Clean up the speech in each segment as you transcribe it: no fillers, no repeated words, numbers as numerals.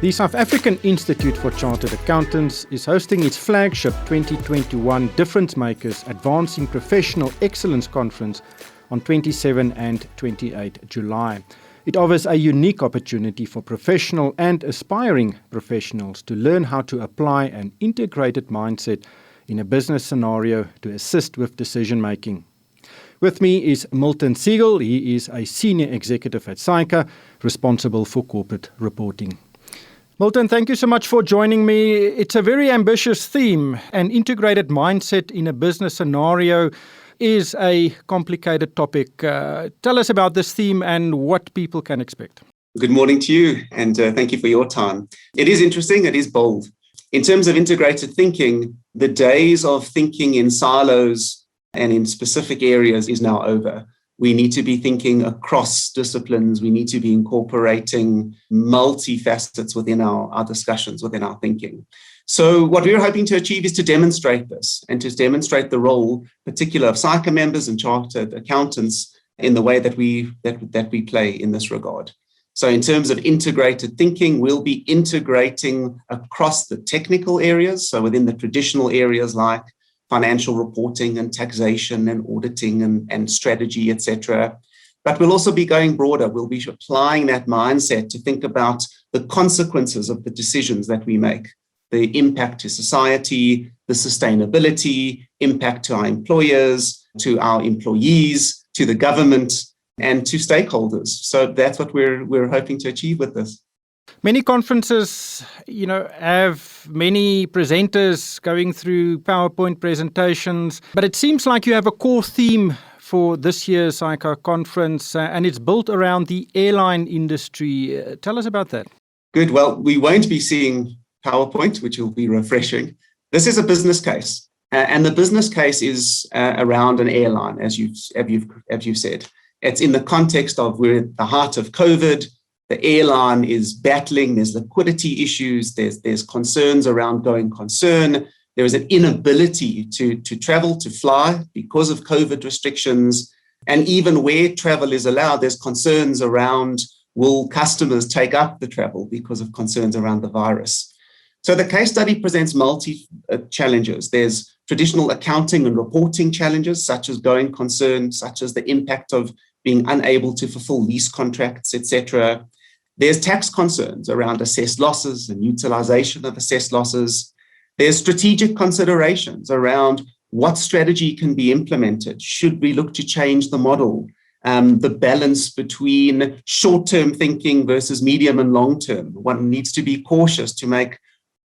The South African Institute for Chartered Accountants is hosting its flagship 2021 Difference Makers Advancing Professional Excellence Conference on 27 and 28 July. It offers a unique opportunity for professional and aspiring professionals to learn how to apply an integrated mindset in a business scenario to assist with decision making. With me is Milton Segal. He is a senior executive at SAICA, responsible for corporate reporting. Milton, thank you so much for joining me. It's a very ambitious theme. An integrated mindset in a business scenario is a complicated topic. Tell us about this theme and what people can expect. Good morning to you, and thank you for your time. It is interesting, it is bold. In terms of integrated thinking, the days of thinking in silos and in specific areas is now over. We need to be thinking across disciplines. We need to be incorporating multifacets within our discussions, within our thinking. So what we're hoping to achieve is to demonstrate this and to demonstrate the role, particular of SAICA members and chartered accountants in the way that we play in this regard. So in terms of integrated thinking, we'll be integrating across the technical areas. So within the traditional areas like financial reporting and taxation and auditing and strategy, etc. But we'll also be going broader. We'll be applying that mindset to think about the consequences of the decisions that we make, the impact to society, the sustainability, impact to our employers, to our employees, to the government, and to stakeholders. So that's what we're hoping to achieve with this. Many conferences, have many presenters going through PowerPoint presentations, but it seems like you have a core theme for this year's SAICA conference, and it's built around the airline industry. Tell us about that. Good. Well, we won't be seeing PowerPoint, which will be refreshing. This is a business case, and the business case is around an airline, as you've said. It's in the context of we're at the heart of COVID. The airline is battling, there's liquidity issues, there's concerns around going concern. There is an inability to travel, to fly because of COVID restrictions. And even where travel is allowed, there's concerns around will customers take up the travel because of concerns around the virus. So the case study presents challenges. There's traditional accounting and reporting challenges, such as going concern, such as the impact of being unable to fulfill lease contracts, etc. There's tax concerns around assessed losses and utilization of assessed losses. There's strategic considerations around what strategy can be implemented. Should we look to change the model? The balance between short-term thinking versus medium and long-term. One needs to be cautious to make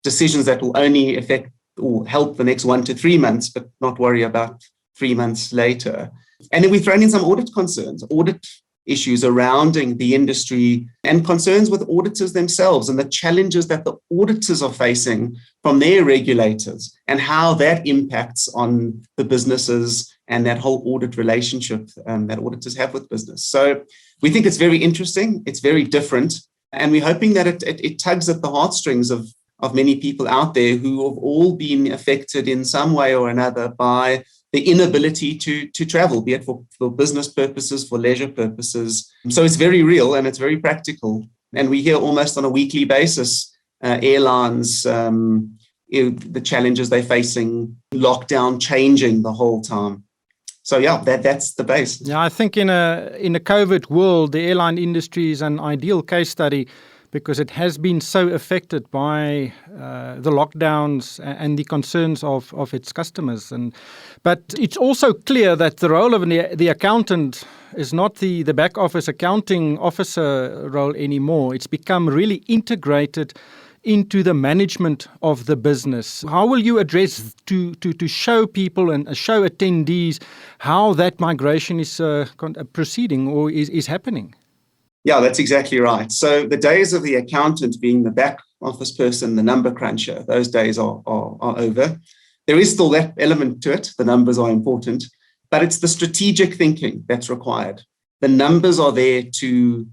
decisions that will only affect or help the next 1 to 3 months, but not worry about 3 months later. And then we've thrown in some audit concerns, audit issues surrounding the industry and concerns with auditors themselves and the challenges that the auditors are facing from their regulators and how that impacts on the businesses and that whole audit relationship that auditors have with business. So we think it's very interesting, it's very different, and we're hoping that it tugs at the heartstrings of many people out there who have all been affected in some way or another by the inability to travel, be it for business purposes, for leisure purposes. So it's very real and it's very practical. And we hear almost on a weekly basis, airlines, the challenges they're facing, lockdown changing the whole time. So that's the base. Yeah, I think in a COVID world, the airline industry is an ideal case study because it has been so affected by the lockdowns and the concerns of its customers. But it's also clear that the role of the accountant is not the back office accounting officer role anymore. It's become really integrated into the management of the business. How will you address to show people and show attendees how that migration is proceeding or is happening? Yeah, that's exactly right. So the days of the accountant being the back office person, the number cruncher, those days are over. There is still that element to it. The numbers are important, but it's the strategic thinking that's required. The numbers are there to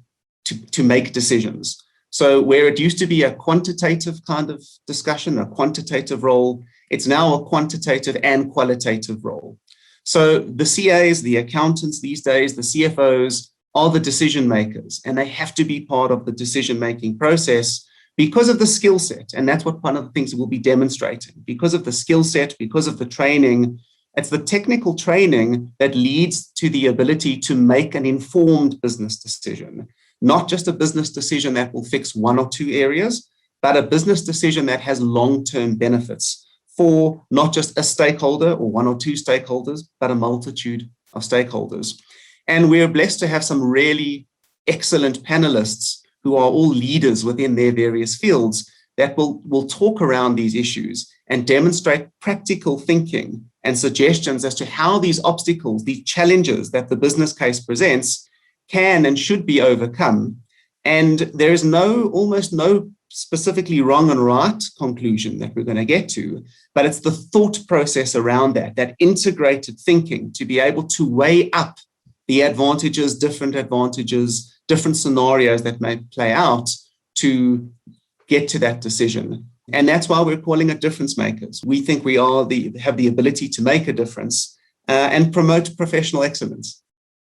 make decisions. So where it used to be a quantitative kind of discussion, a quantitative role, it's now a quantitative and qualitative role. So the CAs, the accountants these days, the CFOs are the decision makers, and they have to be part of the decision-making process because of the skill set. And that's what one of the things we'll be demonstrating. Because of the skill set, because of the training, it's the technical training that leads to the ability to make an informed business decision, not just a business decision that will fix one or two areas, but a business decision that has long-term benefits for not just a stakeholder or one or two stakeholders, but a multitude of stakeholders. And we're blessed to have some really excellent panelists who are all leaders within their various fields that will talk around these issues and demonstrate practical thinking and suggestions as to how these obstacles, these challenges that the business case presents can and should be overcome. And there is almost no specifically wrong and right conclusion that we're going to get to, but it's the thought process around that integrated thinking to be able to weigh up the advantages, different scenarios that may play out to get to that decision. And that's why we're calling it difference makers. We think we have the ability to make a difference and promote professional excellence.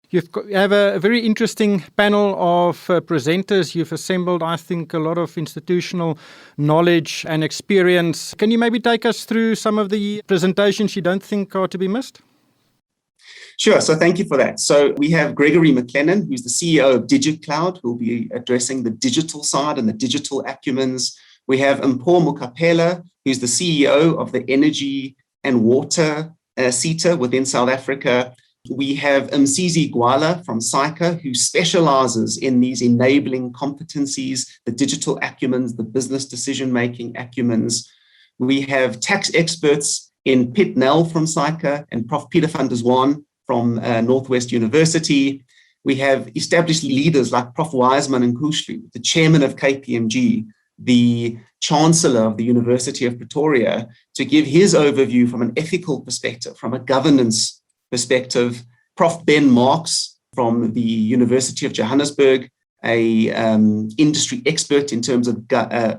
You have a very interesting panel of presenters. You've assembled, I think, a lot of institutional knowledge and experience. Can you maybe take us through some of the presentations you don't think are to be missed? Sure. So thank you for that. So we have Gregory McLennan, who's the CEO of DigiCloud, who will be addressing the digital side and the digital acumens. We have Mpho Mokapela, who's the CEO of the Energy and Water SAICA within South Africa. We have Msizi Gwala from SAICA, who specializes in these enabling competencies, the digital acumens, the business decision-making acumens. We have tax experts in Pitt Nell from SAICA and Prof. Peter van der Zwaan from Northwest University. We have established leaders like Prof. Wiseman and Kushlu, the chairman of KPMG, the chancellor of the University of Pretoria, to give his overview from an ethical perspective, from a governance perspective. Prof. Ben Marks from the University of Johannesburg, a industry expert in terms of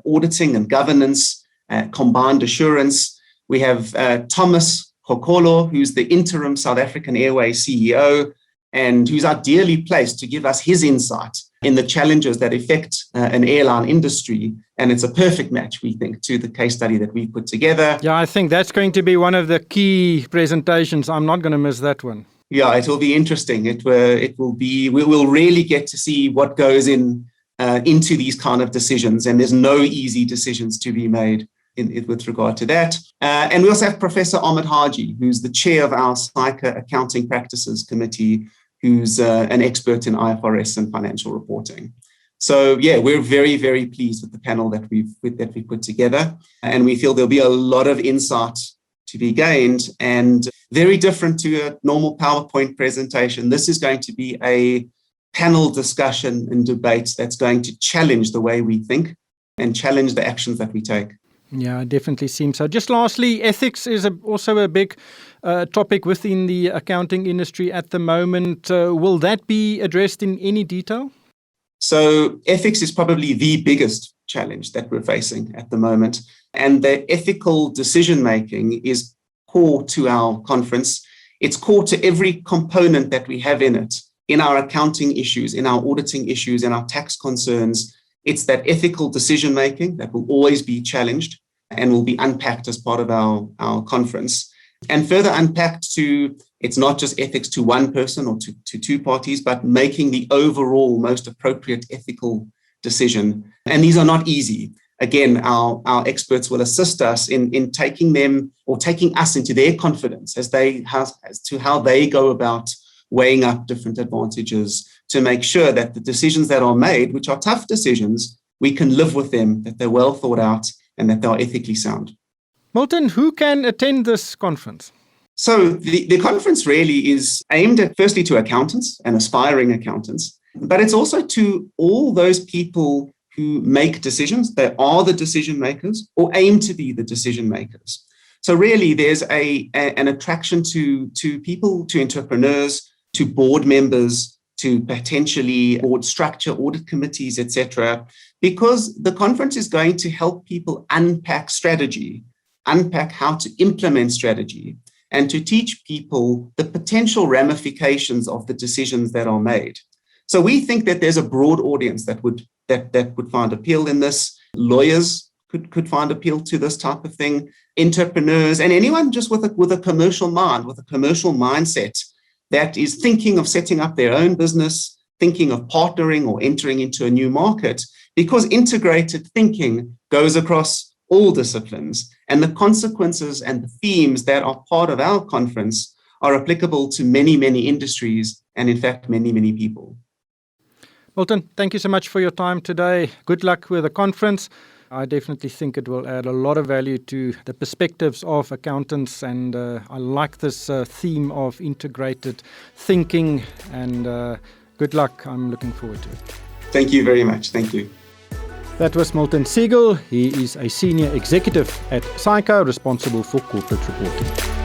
auditing and governance, combined assurance. We have Thomas Hokolo, who's the interim South African Airways CEO, and who's ideally placed to give us his insight in the challenges that affect an airline industry. And it's a perfect match, we think, to the case study that we put together. Yeah, I think that's going to be one of the key presentations. I'm not going to miss that one. Yeah, it will be interesting. We'll really get to see what goes into these kind of decisions. And there's no easy decisions to be made with regard to that. And we also have Professor Ahmed Haji, who's the chair of our SAICA Accounting Practices Committee, who's an expert in IFRS and financial reporting. So yeah, we're very, very pleased with the panel that we put together. And we feel there'll be a lot of insight to be gained, and very different to a normal PowerPoint presentation. This is going to be a panel discussion and debate that's going to challenge the way we think and challenge the actions that we take. Yeah, it definitely seems so. Just lastly, ethics is also a big topic within the accounting industry at the moment. Will that be addressed in any detail? So ethics is probably the biggest challenge that we're facing at the moment. And the ethical decision-making is core to our conference. It's core to every component that we have in it, in our accounting issues, in our auditing issues, in our tax concerns. It's that ethical decision-making that will always be challenged and will be unpacked as part of our conference. And further unpacked to, it's not just ethics to one person or to two parties, but making the overall most appropriate ethical decision. And these are not easy. Again, our experts will assist us in taking them or taking us into their confidence as to how they go about weighing up different advantages to make sure that the decisions that are made, which are tough decisions, we can live with them, that they're well thought out and that they are ethically sound. Milton, who can attend this conference? So the conference really is aimed at, firstly, to accountants and aspiring accountants, but it's also to all those people who make decisions, that are the decision makers or aim to be the decision makers. So really there's an attraction to people, to entrepreneurs, to board members, to potentially board structure, audit committees, etc., because the conference is going to help people unpack strategy, unpack how to implement strategy, and to teach people the potential ramifications of the decisions that are made. So we think that there's a broad audience that would find appeal in this. Lawyers could find appeal to this type of thing. Entrepreneurs and anyone just with a commercial mind, with a commercial mindset that is thinking of setting up their own business, thinking of partnering or entering into a new market, because integrated thinking goes across all disciplines, and the consequences and the themes that are part of our conference are applicable to many, many industries and, in fact, many, many people. Milton, thank you so much for your time today. Good luck with the conference. I definitely think it will add a lot of value to the perspectives of accountants, and I like this theme of integrated thinking, and good luck. I'm looking forward to it. Thank you very much. Thank you. That was Milton Segal. He is a senior executive at SAICA, responsible for corporate reporting.